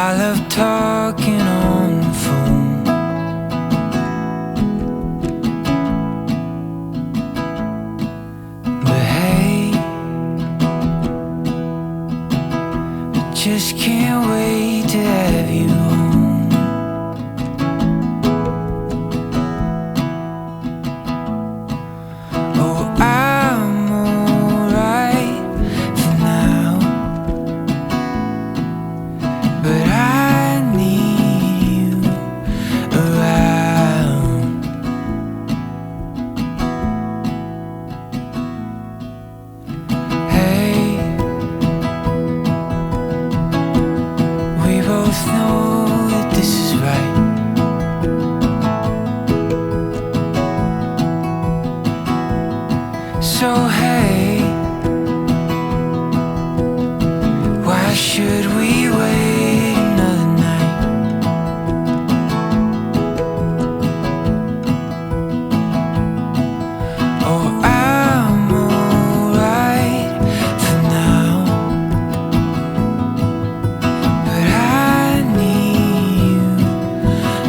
I love talking on the phone. But hey, I just can't wait to have you home. Oh, I'm alright for now, but I need you around. Hey, we both know that this is right. So hey, why should we wait another night? Oh, I'm alright for now, but I need you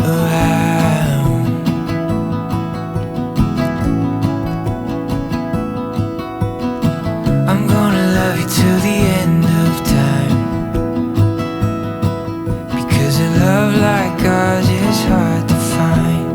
around. I'm gonna love you till the end of time, because a love like ours is hard to find.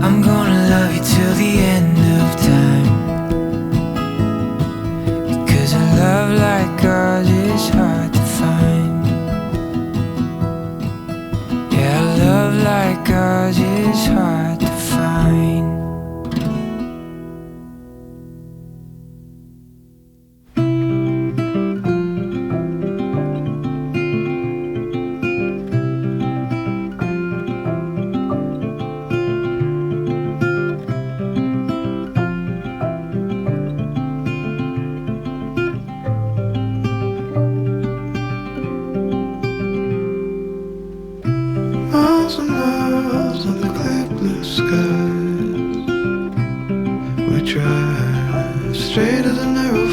I'm gonna love you till the end of time, because a love like ours is hard to find. Yeah, a love like ours is hard to find. Miles and miles in the clear blue skies, we drive straight as a narrow